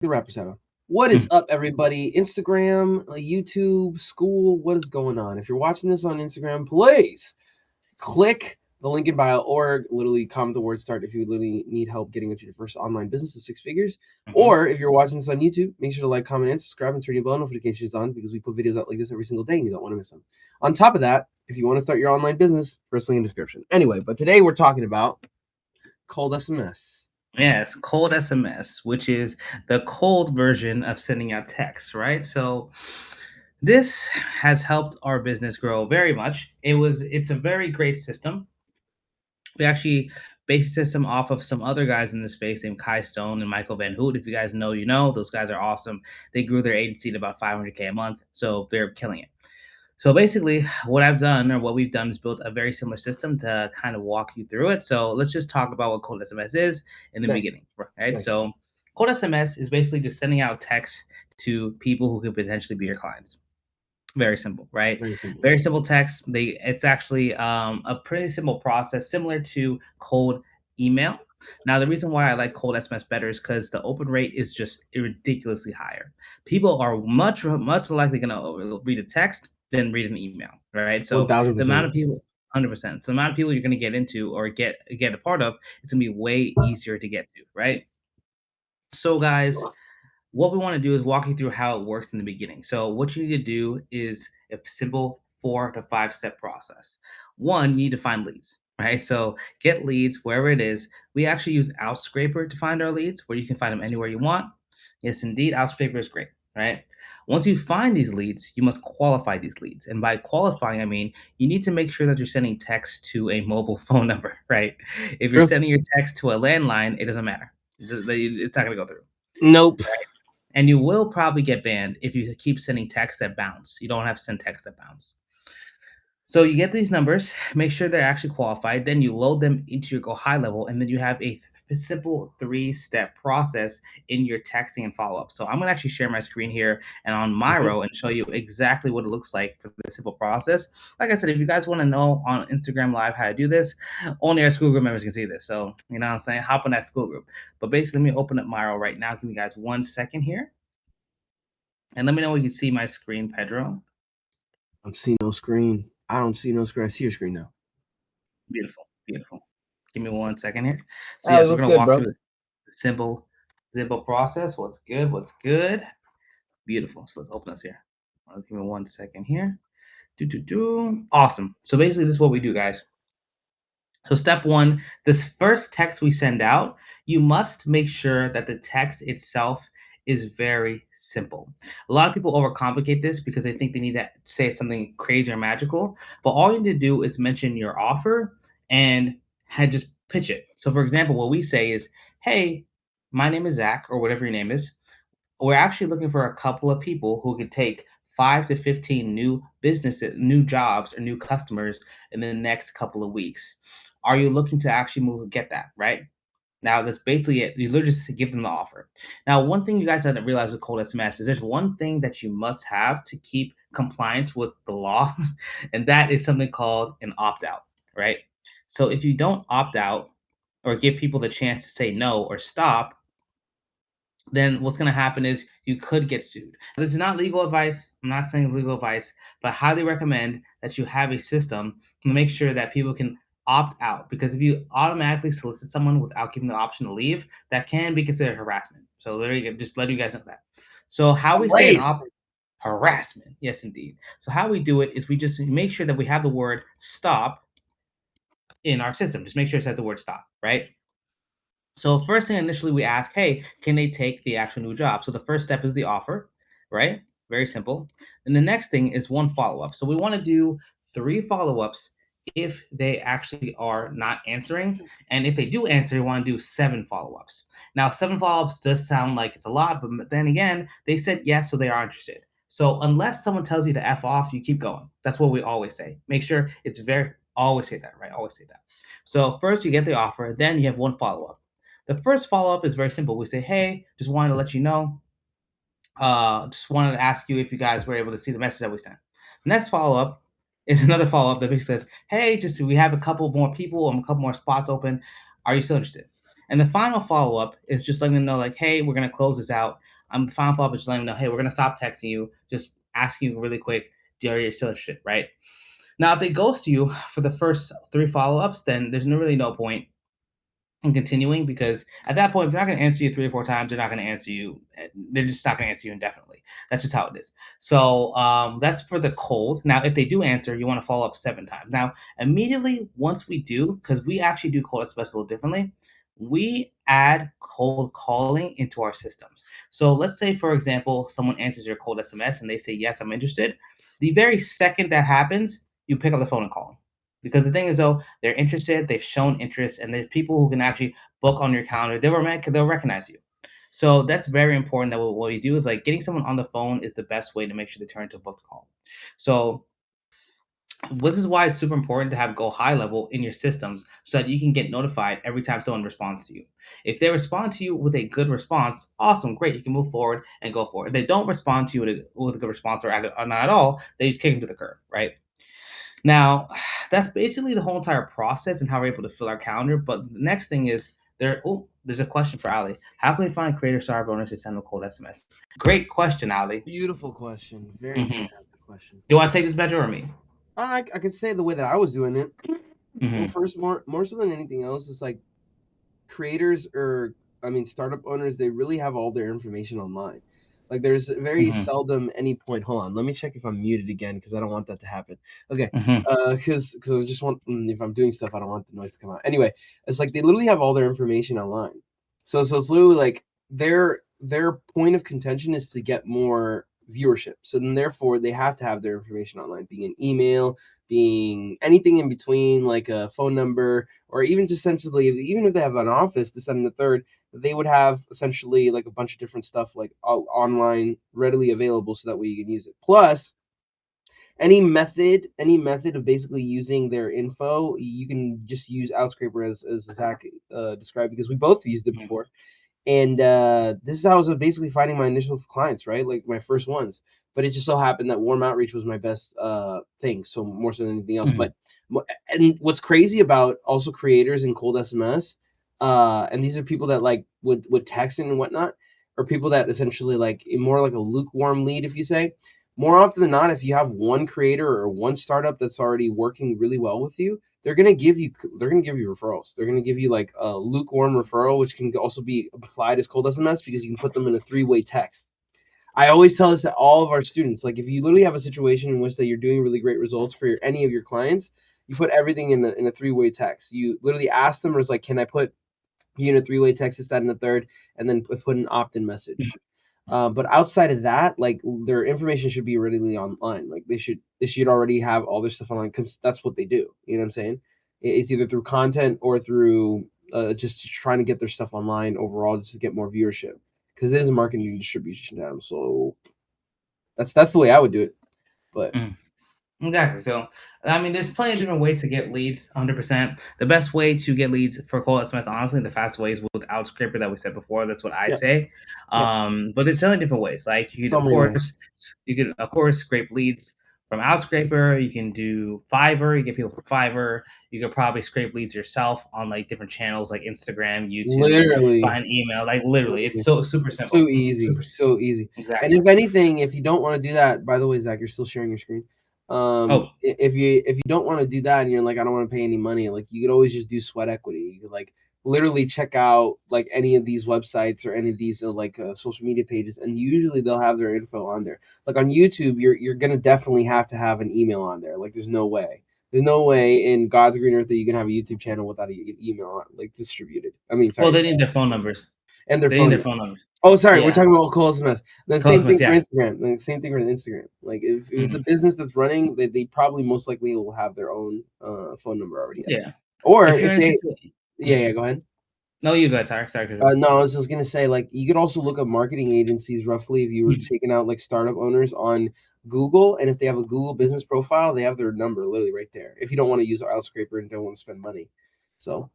The rapper sound. What is up, everybody? Instagram, YouTube, school, what is going on? If you're watching this on Instagram, please click the link in bio or literally comment the word start if you literally need help getting into your first online business to 6 figures. Or if you're watching this on YouTube, make sure to like, comment, and subscribe and turn your bell notifications on because we put videos out like this every single day and you don't want to miss them. On top of that, if you want to start your online business, first link in the description. Anyway, but today we're talking about cold SMS. Yes, cold SMS, which is the cold version of sending out text, right? So this has helped our business grow very much. It's a very great system. We actually based the system off of some other guys in the space named Kai Stone and Michael Van Hoot. If you guys know, you know, those guys are awesome. They grew their agency to about 500K a month, so they're killing it. So basically, what I've done or what we've done is built a very similar system to kind of walk you through it. So let's just talk about what cold SMS is in the beginning, right? Nice. So cold SMS is basically just sending out text to people who could potentially be your clients. Very simple, right? Very simple text. It's actually a pretty simple process, similar to cold email. Now, the reason why I like cold SMS better is because the open rate is just ridiculously higher. People are much likely going to read a text than read an email, right? So the amount of 1000%. people, 100%. So the amount of people you're going to get into or get a part of is going to be way easier to get to, right? So, guys, what we want to do is walk you through how it works in the beginning. So what you need to do is a simple 4 to 5 step process. One, you need to find leads, right? So get leads wherever it is. We actually use Outscraper to find our leads, where you can find them anywhere you want. Yes, indeed, Outscraper is great, right? Once you find these leads, you must qualify these leads. And by qualifying, I mean you need to make sure that you're sending text to a mobile phone number, right? If you're sending your text to a landline, it doesn't matter. It's not going to go through. Nope. Right? And you will probably get banned if you keep sending texts that bounce. You don't have to send texts that bounce. So you get these numbers, make sure they're actually qualified, then you load them into your Go High level, and then you have a simple 3-step process in your texting and follow-up. So I'm going to actually share my screen here and on Miro and show you exactly what it looks like for the simple process. Like I said, if you guys want to know on Instagram Live how to do this, only our school group members can see this. So, you know what I'm saying? Hop on that school group. But basically, let me open up Miro right now. Give me guys 1 second here. And let me know when you see my screen, Pedro. I don't see no screen. I see your screen now. Beautiful. Give me 1 second here. So yes, we're gonna walk through the simple process. What's good? Beautiful. So let's open this here. Give me 1 second here. Awesome. So basically, this is what we do, guys. So step 1, this first text we send out, you must make sure that the text itself is very simple. A lot of people overcomplicate this because they think they need to say something crazy or magical, but all you need to do is mention your offer and just pitch it. So for example, what we say is, hey, my name is Zach, or whatever your name is. We're actually looking for a couple of people who could take 5 to 15 new businesses, new jobs, or new customers in the next couple of weeks. Are you looking to actually move and get that, right? Now, that's basically it. You literally just give them the offer. Now, one thing you guys have to realize with cold SMS is there's one thing that you must have to keep compliance with the law, and that is something called an opt-out, right? So if you don't opt out or give people the chance to say no or stop, then what's going to happen is you could get sued. This is not legal advice. I'm not saying it's legal advice, but I highly recommend that you have a system to make sure that people can opt out, because if you automatically solicit someone without giving the option to leave, that can be considered harassment. So literally, just let you guys know that. So how we say harassment, yes, indeed. So how we do it is we just make sure that we have the word stop in our system. Just make sure it says the word stop, right? So first thing initially we ask, hey, can they take the actual new job? So the first step is the offer, right? Very simple. And the next thing is 1 follow-up. So we want to do 3 follow-ups if they actually are not answering. And if they do answer, we want to do 7 follow-ups. Now, 7 follow-ups does sound like it's a lot, but then again, they said yes, so they are interested. So unless someone tells you to F off, you keep going. That's what we always say. Make sure it's always say that, right? Always say that. So first you get the offer, then you have 1 follow-up. The first follow-up is very simple. We say, hey, just wanted to let you know. Just wanted to ask you if you guys were able to see the message that we sent. The next follow-up is another follow-up that basically says, hey, we have a couple more people and a couple more spots open. Are you still interested? And the final follow-up is just letting them know, like, hey, we're going to close this out. I'm following up, just letting them know, hey, we're gonna stop texting you, just asking you really quick, do you still interested, right? Now, if they ghost you for the first 3 follow-ups, then there's really no point in continuing, because at that point, if they're not going to answer you 3 or 4 times, they're not going to answer you. They're just not going to answer you indefinitely. That's just how it is. So that's for the cold. Now, if they do answer, you want to follow up 7 times. Now, immediately once we do, because we actually do cold SMS a little differently, we add cold calling into our systems. So let's say, for example, someone answers your cold SMS and they say, yes, I'm interested. The very second that happens, you pick up the phone and call them. Because the thing is, though, they're interested, they've shown interest, and there's people who can actually book on your calendar. They'll recognize you. So that's very important. That what we do is like getting someone on the phone is the best way to make sure they turn into a booked call. So this is why it's super important to have go high level in your systems so that you can get notified every time someone responds to you. If they respond to you with a good response, awesome, great, you can move forward and go forward. If they don't respond to you with a good response or not at all, they just kick them to the curb, right? Now, that's basically the whole entire process and how we're able to fill our calendar. But the next thing is there's a question for Ali. How can we find creator startup owners to send a cold SMS? Great question, Ali. Beautiful question. Very fantastic question. Do you want to take this better or me? I could say the way that I was doing it. Well, first, more so than anything else, it's like creators startup owners, they really have all their information online. Like there's very seldom any point. Hold on, let me check if I'm muted again because I don't want that to happen. Okay, because I just want, if I'm doing stuff, I don't want the noise to come out. Anyway, it's like they literally have all their information online. So it's literally like their point of contention is to get more viewership. So then therefore they have to have their information online, being an email, being anything in between, like a phone number, or even just essentially, even if they have an office to send in the third, they would have essentially like a bunch of different stuff like online readily available so that way you can use it. Plus, any method of basically using their info, you can just use Outscraper as Zach described, because we both used it before. And this is how I was basically finding my initial clients, right? Like my first ones. But it just so happened that warm outreach was my best thing, so more so than anything else. But and what's crazy about also creators in cold SMS, and these are people that like would text and whatnot, or people that essentially like more like a lukewarm lead, if you say. More often than not, if you have one creator or one startup that's already working really well with you, they're gonna give you referrals. They're gonna give you like a lukewarm referral, which can also be applied as cold SMS because you can put them in a 3-way text. I always tell this to all of our students. Like if you literally have a situation in which that you're doing really great results for any of your clients, you put everything in a 3-way text. You literally ask them, or it's like, can I put you in a 3-way text, this, that, and the third, and then put an opt-in message. But outside of that, like their information should be readily online. Like they should already have all their stuff online because that's what they do. You know what I'm saying? It's either through content or through just trying to get their stuff online overall, just to get more viewership, because it is a marketing distribution channel. So that's the way I would do it. But exactly. So, I mean, there's plenty of different ways to get leads. 100%. The best way to get leads for cold SMS, honestly, the fast way is with Outscraper that we said before. That's what I say. But there's so many different ways. Like you could of course scrape leads from Outscraper. You can do Fiverr. You get people from Fiverr. You could probably scrape leads yourself on like different channels like Instagram, YouTube, literally, find email. Like literally, it's so super simple. So easy, so easy. Exactly. And if anything, if you don't want to do that, by the way, Zach, you're still sharing your screen. If you don't want to do that and you're like, I don't want to pay any money, like you could always just do sweat equity. You could like literally check out like any of these websites or any of these social media pages, and usually they'll have their info on there. Like on YouTube, you're gonna definitely have to have an email on there. Like there's no way in God's green earth that you can have a YouTube channel without an email like distributed. I mean, sorry. Well, they need their phone numbers. And their phone numbers. Oh, sorry, we're talking about cold SMS. Then same thing for yeah. Instagram. Then same thing for Instagram. Like if it's a business that's running, they probably most likely will have their own phone number already. Yeah. Or if they, go ahead. No, you go ahead. Sorry. No, I was just gonna say, like, you could also look up marketing agencies roughly if you were taking out like startup owners on Google, and if they have a Google business profile, they have their number literally right there. If you don't want to use Outscraper and don't want to spend money, so.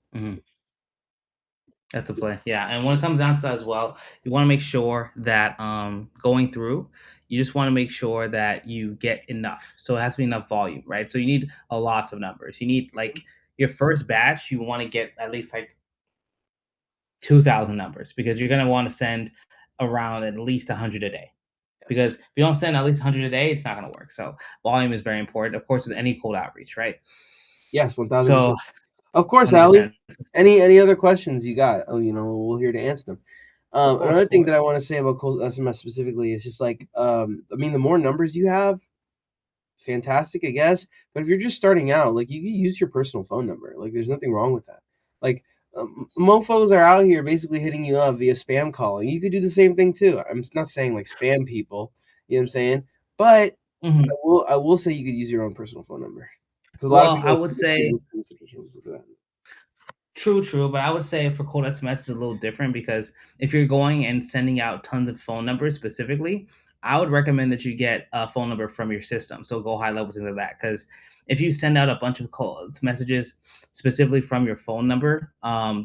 That's a play. Yeah. And when it comes down to that as well, you want to make sure that going through, you just want to make sure that you get enough. So it has to be enough volume, right? So you need a lots of numbers. You need like your first batch, you want to get at least like 2,000 numbers, because you're going to want to send around at least 100 a day. Because if you don't send at least 100 a day, it's not going to work. So volume is very important, of course, with any cold outreach, right? Yes, 1000%. So Of course, Ali. 100%. Any other questions you got? Oh, we're here to answer them. Another thing that I want to say about cold SMS specifically is just like, I mean, the more numbers you have, fantastic, I guess. But if you're just starting out, like, you can use your personal phone number. Like, there's nothing wrong with that. Like, mofos are out here basically hitting you up via spam calling. You could do the same thing too. I'm not saying like spam people, you know what I'm saying? But I will say you could use your own personal phone number. Because a lot of people I would say for that. True, but I would say for cold SMS is a little different because if you're going and sending out tons of phone numbers specifically, I would recommend that you get a phone number from your system. So go high level things like that. Because if you send out a bunch of calls, messages specifically from your phone number,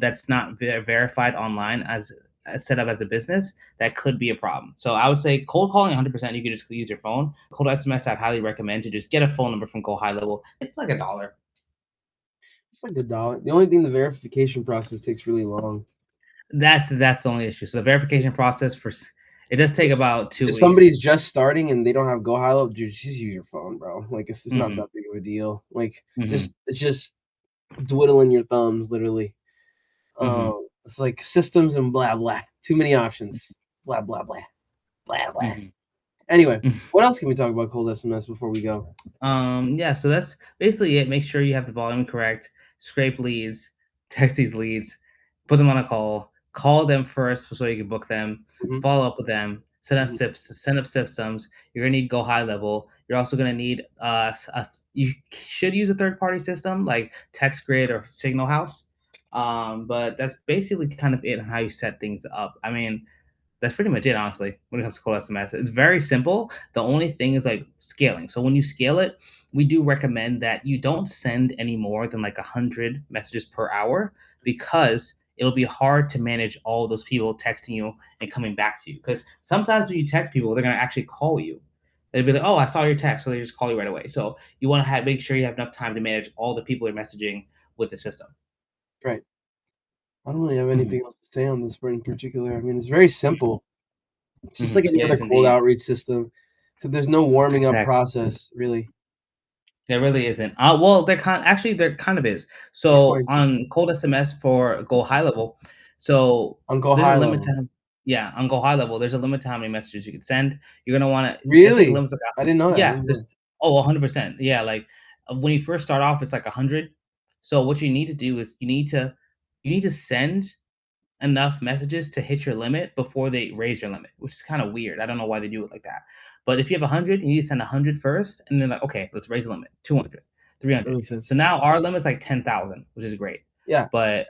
that's not verified online as set up as a business, that could be a problem. So I would say cold calling 100%, you could just use your phone. Cold SMS, I'd highly recommend to just get a phone number from Go High Level. It's like $1. It's like $1. The only thing, the verification process takes really long. That's the only issue. So the verification process it does take about 2 If weeks. somebody's just starting and they don't have Go High Level, just use your phone, bro. Like, it's just not that big of a deal. Like, it's just dwiddling your thumbs, literally. It's like systems and blah blah. Too many options. Blah blah blah. Blah blah. Anyway, what else can we talk about cold SMS before we go? Yeah, so that's basically it. Make sure you have the volume correct, scrape leads, text these leads, put them on a call them first so you can book them, follow up with them, set up systems. You're gonna need Go High Level. You're also gonna need you should use a third-party system like TextGrid or Signal House. But that's basically kind of it on how you set things up. I mean, that's pretty much it, honestly, when it comes to cold SMS. It's very simple. The only thing is like scaling. So when you scale it, we do recommend that you don't send any more than like 100 messages per hour because it'll be hard to manage all those people texting you and coming back to you. Because sometimes when you text people, they're going to actually call you. They'll be like, oh, I saw your text. So they just call you right away. So you want to make sure you have enough time to manage all the people you're messaging with the system. Right. I don't really have anything else to say on this in particular. I mean, it's very simple. It's just like any other cold outreach system. So there's no warming up process, really. There really isn't. Well, there kind of is. So on cold SMS for Go High Level, so on Go there's High a limit Level. on Go High Level, there's a limit to how many messages you can send. You're gonna want to really. I didn't know that. Yeah. 100%. Yeah, like when you first start off, it's like 100. So what you need to do is you need to send enough messages to hit your limit before they raise your limit, which is kind of weird. I don't know why they do it like that. But if you have 100, you need to send 100 first, and then like, okay, let's raise the limit, 200, 300. So now our limit's like 10,000, which is great. Yeah. But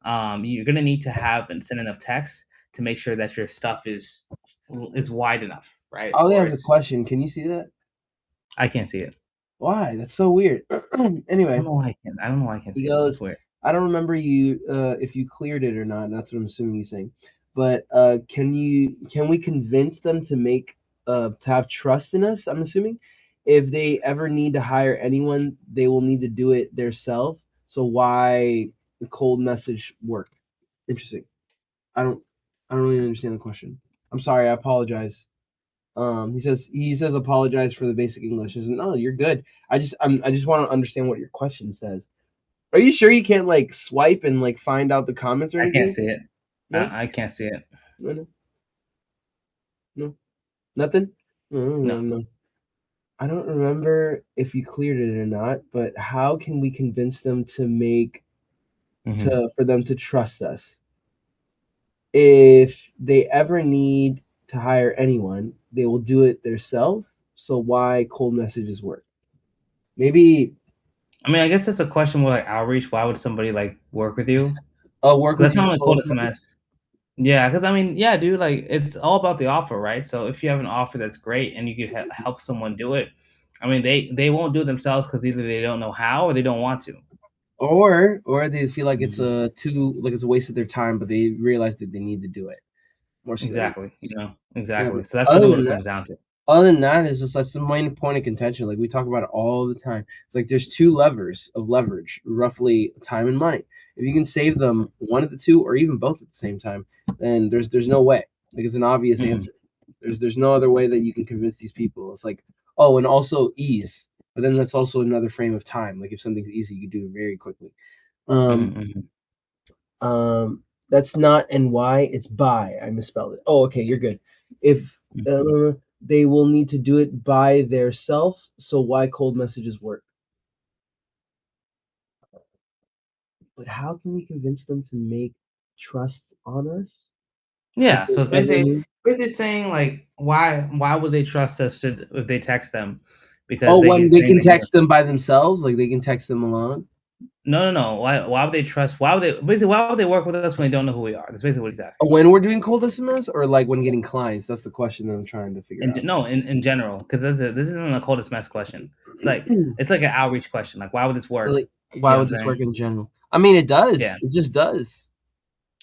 you're gonna need to have and send enough text to make sure that your stuff is wide enough, right? Ali has a question. Can you see that? I can't see it. Why? That's so weird. Anyway, I don't know why I can't see it. That's weird. I don't remember if you cleared it or not. That's what I'm assuming he's saying. But can we convince them to have trust in us? I'm assuming if they ever need to hire anyone, they will need to do it themselves. So why the cold message work? Interesting. I don't really understand the question. I'm sorry. I apologize. He says apologize for the basic English. He says, no, you're good. I just want to understand what your question says. Are you sure you can't like swipe and like find out the comments or anything? I can't see it. No? I can't see it. No. Nothing? No. I don't remember if you cleared it or not, but how can we convince them for them to trust us? If they ever need to hire anyone, they will do it themselves. So why cold messages work? Maybe. I mean, I guess that's a question with like outreach. Why would somebody like work with you? Work with you. That's not like cold SMS. Yeah, because I mean, yeah, dude, like it's all about the offer, right? So if you have an offer that's great and you could help someone do it, I mean, they won't do it themselves because either they don't know how or they don't want to, or they feel like it's it's a waste of their time, but they realize that they need to do it. More exactly. Exactly. So that's really what it comes down to. Other than that, is just that's the main point of contention. Like we talk about it all the time. It's like there's two levers of leverage, roughly time and money. If you can save them one of the two or even both at the same time, then there's no way. Like, it's an obvious answer. There's no other way that you can convince these people. It's like, oh, and also ease. But then that's also another frame of time. Like, if something's easy, you do it very quickly. That's not NY, it's by. I misspelled it. Oh, okay, you're good. If they will need to do it by their self, so why cold messages work? But how can we convince them to make trust on us? Yeah, so it's basically saying, like, why would they trust us if they text them? Because when they can text them by themselves, like they can text them alone? No. Why would they trust? Why would they work with us when they don't know who we are? That's basically what he's asking. When we're doing cold SMS, or like when getting clients? That's the question that I'm trying to figure out. No, in general, because this isn't a cold SMS question. It's like an outreach question. Like, why would this work? Like, why would this work in general? I mean, it does. Yeah. It just does.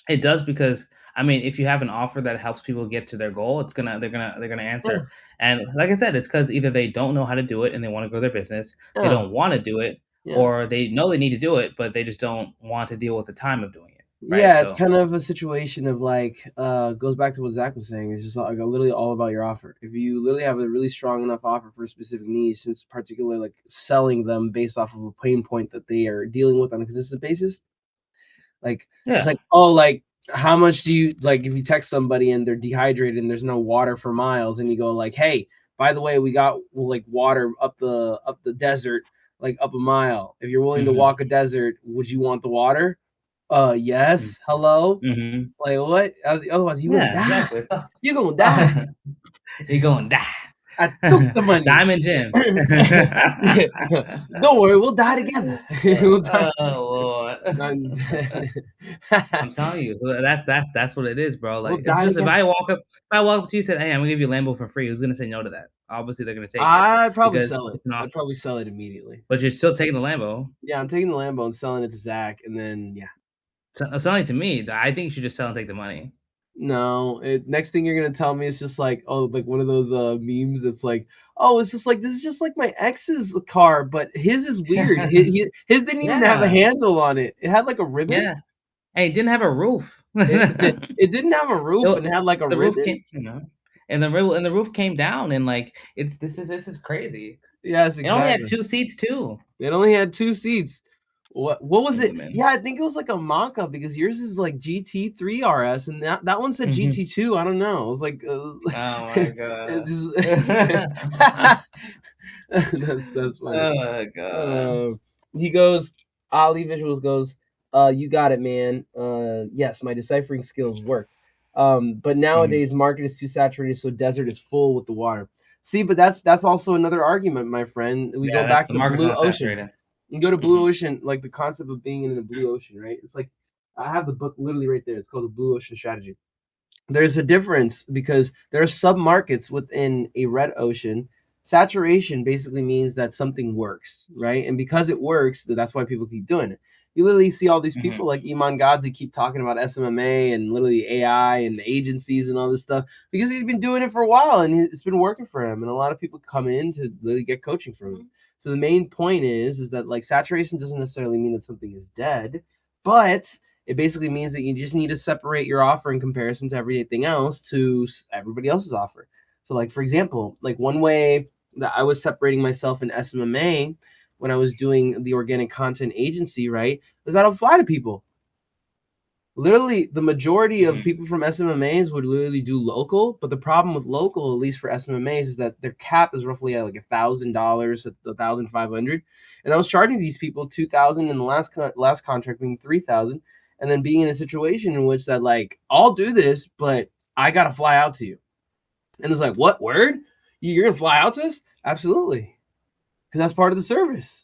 It does, because I mean, if you have an offer that helps people get to their goal, they're gonna answer. And like I said, it's because either they don't know how to do it and they want to grow their business, they don't want to do it, or they know they need to do it, but they just don't want to deal with the time of doing it. Right? Yeah, it's kind of a situation of like, goes back to what Zach was saying. It's just like literally all about your offer. If you literally have a really strong enough offer for a specific niche, since particularly like selling them based off of a pain point that they are dealing with on a consistent basis, like it's like, oh, like, how much do you, like, if you text somebody and they're dehydrated and there's no water for miles, and you go like, hey, by the way, we got like water up the desert, like up a mile. If you're willing to walk a desert, would you want the water? Yes. Hello. Like, what? Otherwise, you gonna die. Exactly. You gonna die. You're gonna die. I took the money. Diamond Jim. Don't worry, we'll die together. We'll die. Oh Lord. I'm telling you. So that's what it is, bro. Like, it's just, if I walk up to you and said, hey, I'm gonna give you a Lambo for free, who's gonna say no to that? Obviously they're gonna take it. I'd probably sell it. I'd probably sell it immediately. But you're still taking the Lambo. Yeah, I'm taking the Lambo and selling it to Zach, and then selling it to me. I think you should just sell and take the money. No, next thing you're gonna tell me is just like, oh, like one of those memes that's like, oh, it's just like, this is just like my ex's car, but his is weird. his didn't even have a handle on it. It had like a ribbon. Yeah, and it didn't have a roof. It didn't have a roof and had like a ribbon. And the roof came down, and like, this is crazy. Yes, exactly. It only had 2 seats too. It only had 2 seats. What was it? Yeah, I think it was like a mock-up, because yours is like GT3 RS, and that one said GT2. I don't know. It was like, oh my god, that's funny. Oh my god. He goes, Ali Visuals goes, you got it, man. Yes, my deciphering skills worked. But nowadays market is too saturated, so desert is full with the water. See, but that's also another argument, my friend. We go back to blue ocean. You go to blue ocean, like the concept of being in the blue ocean, right? It's like, I have the book literally right there. It's called The Blue Ocean Strategy. There's a difference, because there are sub-markets within a red ocean. Saturation basically means that something works, right? And because it works, that's why people keep doing it. You literally see all these people like Iman Gadzhi keep talking about SMMA and literally AI and agencies and all this stuff, because he's been doing it for a while and it's been working for him. And a lot of people come in to literally get coaching from him. So the main point is that like saturation doesn't necessarily mean that something is dead, but it basically means that you just need to separate your offer in comparison to everything else to everybody else's offer. So like, for example, like one way that I was separating myself in SMMA when I was doing the organic content agency, right, was that I would fly to people. Literally, the majority of people from SMMAs would literally do local, but the problem with local, at least for SMMAs, is that their cap is roughly at like $1,000, $1,500, and I was charging these people $2,000, and the last contract being $3,000, and then being in a situation in which that like, I'll do this, but I gotta fly out to you, and it's like, what, word? You're gonna fly out to us? Absolutely, because that's part of the service.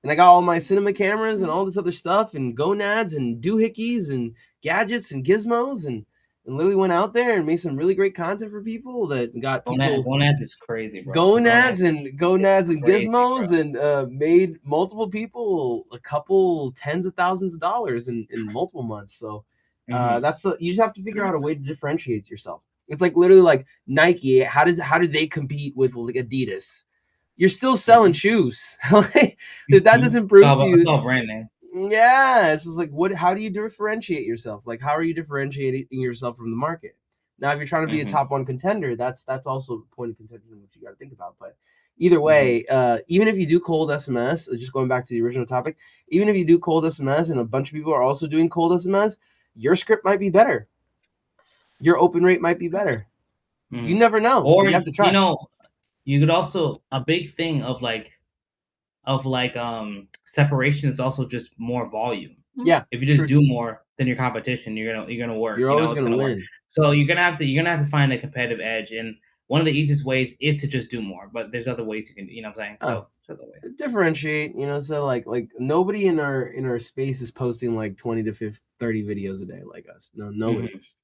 And I got all my cinema cameras and all this other stuff and gonads and doohickeys and gadgets and gizmos and literally went out there and made some really great content for people that got people. Gonads is crazy, bro. Gonads and gizmos, and made multiple people a couple tens of thousands of dollars in multiple months. So you just have to figure out a way to differentiate yourself. It's like literally like Nike. How do they compete with like Adidas? You're still selling shoes. Like, if that doesn't prove to you, it's all brand name. Yeah, it's just like, how do you differentiate yourself? Like, how are you differentiating yourself from the market? Now, if you're trying to be a top 1 contender, that's also a point of contention which you got to think about. But either way, even if you do cold SMS, just going back to the original topic, even if you do cold SMS and a bunch of people are also doing cold SMS, your script might be better. Your open rate might be better. You never know. Or you have to try. You could also, a big thing of separation is also just more volume. Yeah. If you just do more than your competition, you're gonna work. You're always gonna win. Work. So you're gonna have to find a competitive edge, and one of the easiest ways is to just do more. But there's other ways you can, you know what I'm saying? So differentiate, so like nobody in our space is posting like 20 to 30 videos a day like us. No, nobody is.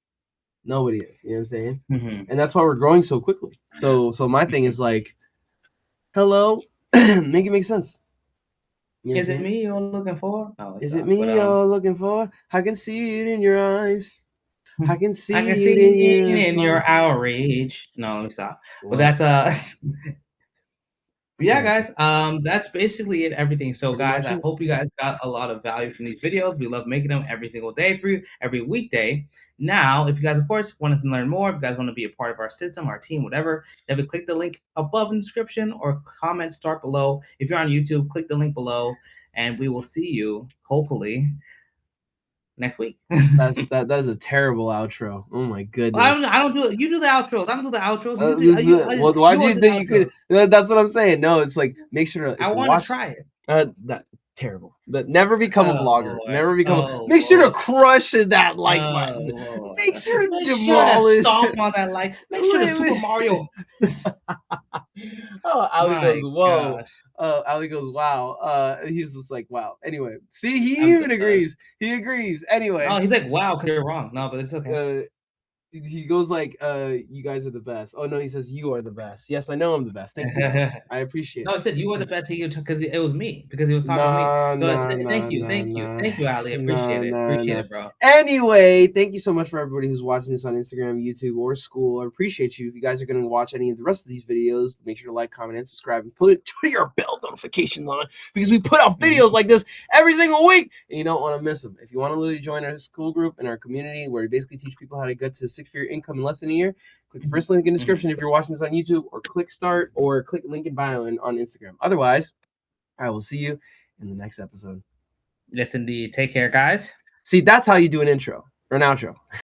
Nobody is. You know what I'm saying? And that's why we're growing so quickly. So my thing is like, hello, make it make sense. You know, is it me you're looking for? No, is it me you're looking for? I can see it in your eyes. I can see it in your outreach. No, let me stop. Well, but that's yeah, guys. That's basically it. Everything. So, guys, I hope you guys got a lot of value from these videos. We love making them every single day for you, every weekday. Now, if you guys, of course, want to learn more, if you guys want to be a part of our system, our team, whatever, then click the link above in the description or comment start below. If you're on YouTube, click the link below, and we will see you hopefully next week. that is a terrible outro. Oh my goodness! I don't do it. You do the outros. I don't do the outros. Why do you think you could? That's what I'm saying. No, it's like make sure to. I want to try it. That terrible. But never become a vlogger. Boy. Never become. Make sure to crush that like button. Boy. Make sure to demolish. Sure to stomp on that like. Make sure to Super Mario. Ali goes, whoa. Ali goes, wow. He's just like, wow. Anyway, see, he even agrees. He agrees. Anyway. Oh, he's like, wow, because you're wrong. No, but it's okay. He goes like, you guys are the best. Oh no, he says you are the best. Yes, I know I'm the best. Thank you. I appreciate it. No, he said you are the best because it was me. Because he was talking to me. So thank you, Ali. Appreciate it, bro. Anyway, thank you so much for everybody who's watching this on Instagram, YouTube, or school. I appreciate you. If you guys are going to watch any of the rest of these videos, make sure to like, comment, and subscribe, and put your bell notifications on because we put out videos like this every single week, and you don't want to miss them. If you want to literally join our school group and our community where we basically teach people how to get to 6-figure income in less than a year, click the first link in the description if you're watching this on YouTube, or click start, or click link in bio on Instagram. Otherwise, I will see you in the next episode. Yes, indeed. Take care, guys. See, that's how you do an intro or an outro.